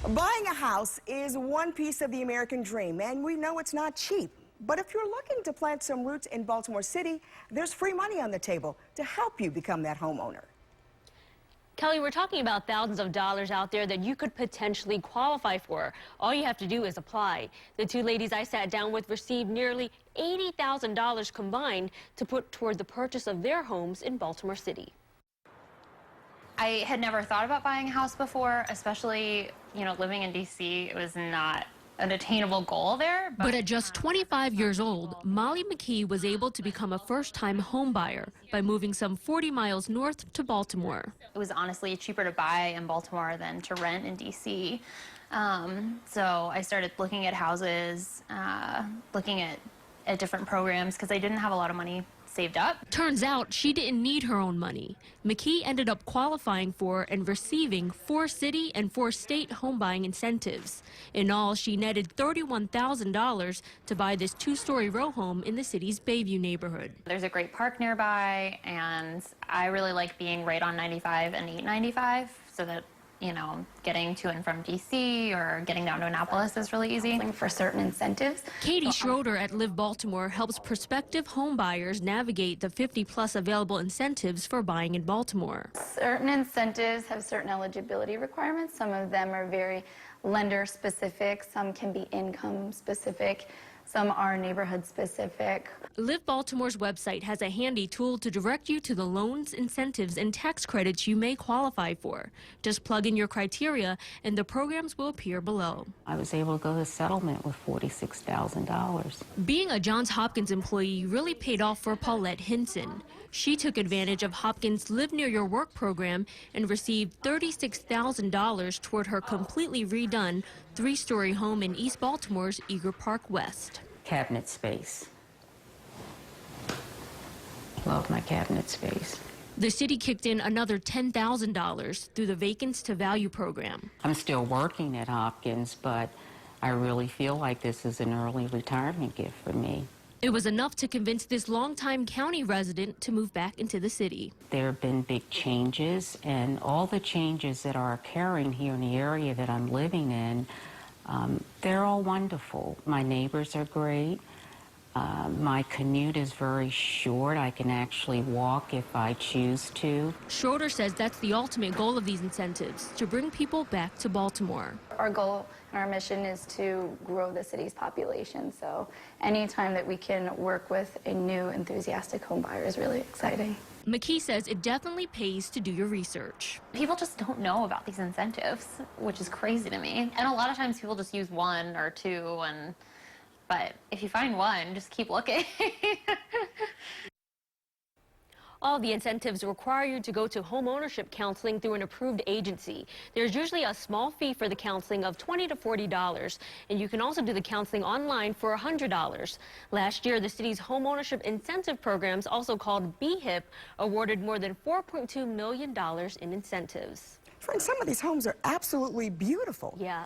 Buying a house is one piece of the American dream, and we know it's not cheap. But if you're looking to plant some roots in Baltimore City, there's free money on the table to help you become that homeowner. Kelly, we're talking about thousands of dollars out there that you could potentially qualify for. All you have to do is apply. The two ladies I sat down with received nearly $80,000 combined to put toward the purchase of their homes in Baltimore City. I had never thought about buying a house before, especially, living in D.C. It was not an attainable goal there. But at just 25 years old, Molly McKee was able to become a first-time home buyer by moving some 40 miles north to Baltimore. It was honestly cheaper to buy in Baltimore than to rent in D.C. So I started looking at houses, looking at different programs because I didn't have a lot of money saved up. Turns out she didn't need her own money. McKee ended up qualifying for and receiving 4 city and 4 state home buying incentives. In all, she netted $31,000 to buy this 2-story row home in the city's Bayview neighborhood. There's a great park nearby, and I really like being right on 95 and 895 so that getting to and from D.C. or getting down to Annapolis is really easy. For certain incentives. Katie Schroeder at Live Baltimore helps prospective home buyers navigate the 50-plus available incentives for buying in Baltimore. Certain incentives have certain eligibility requirements. Some of them are very lender-specific. Some can be income-specific. Some are neighborhood-specific. Live Baltimore's website has a handy tool to direct you to the loans, incentives, and tax credits you may qualify for. Just plug in your criteria, and the programs will appear below. I was able to go to settlement with $46,000. Being a Johns Hopkins employee really paid off for Paulette Hinson. She took advantage of Hopkins' Live Near Your Work program and received $36,000 toward her completely redone 3-story home in East Baltimore's Eager Park West. Cabinet space. Love my cabinet space. The city kicked in another $10,000 through the Vacants to Value program. I'm still working at Hopkins, but I really feel like this is an early retirement gift for me. It was enough to convince this longtime county resident to move back into the city. There have been big changes, and all the changes that are occurring here in the area that I'm living in, they're all wonderful. My neighbors are great. My commute is very short. I can actually walk if I choose to. Schroeder says that's the ultimate goal of these incentives, to bring people back to Baltimore. Our goal and our mission is to grow the city's population. So anytime that we can work with a new, enthusiastic home buyer is really exciting. McKee says it definitely pays to do your research. People just don't know about these incentives, which is crazy to me. And a lot of times people just use 1 or 2, but if you find one, just keep looking. All the incentives require you to go to home ownership counseling through an approved agency. There's usually a small fee for the counseling of $20 to $40, and you can also do the counseling online for $100. Last year, the city's home ownership incentive programs, also called BHIP, awarded more than $4.2 million in incentives. Friend, some of these homes are absolutely beautiful. Yeah,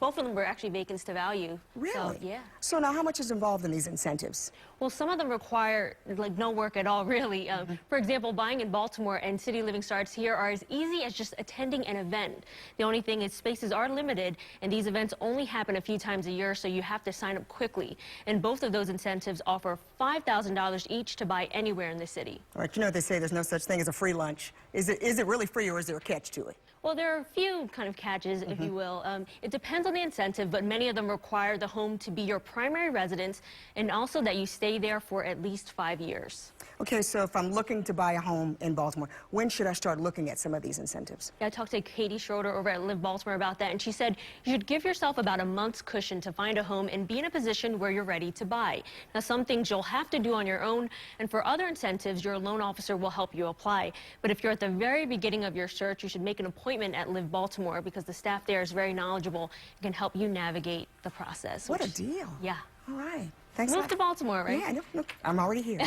both of them were actually vacants to value. Really? So, yeah. So now how much is involved in these incentives? Well, some of them require no work at all, really. For example, buying in Baltimore and city living starts here are as easy as just attending an event. The only thing is spaces are limited, and these events only happen a few times a year, so you have to sign up quickly. And both of those incentives offer $5,000 each to buy anywhere in the city. All right, they say there's no such thing as a free lunch. Is it really free, or is there a catch to it? Well, there are a few kind of catches, if you will. It depends on the incentive, but many of them require the home to be your primary residence and also that you stay there for at least 5 years. Okay, so if I'm looking to buy a home in Baltimore, when should I start looking at some of these incentives? Yeah, I talked to Katie Schroeder over at Live Baltimore about that, and she said you should give yourself about a month's cushion to find a home and be in a position where you're ready to buy. Now, some things you'll have to do on your own, and for other incentives, your loan officer will help you apply. But if you're at the very beginning of your search, you should make an appointment at Live Baltimore because the staff there is very knowledgeable and can help you navigate the process. What a deal. Yeah. All right. Thanks. Move to Baltimore, right? Yeah, I'm already here.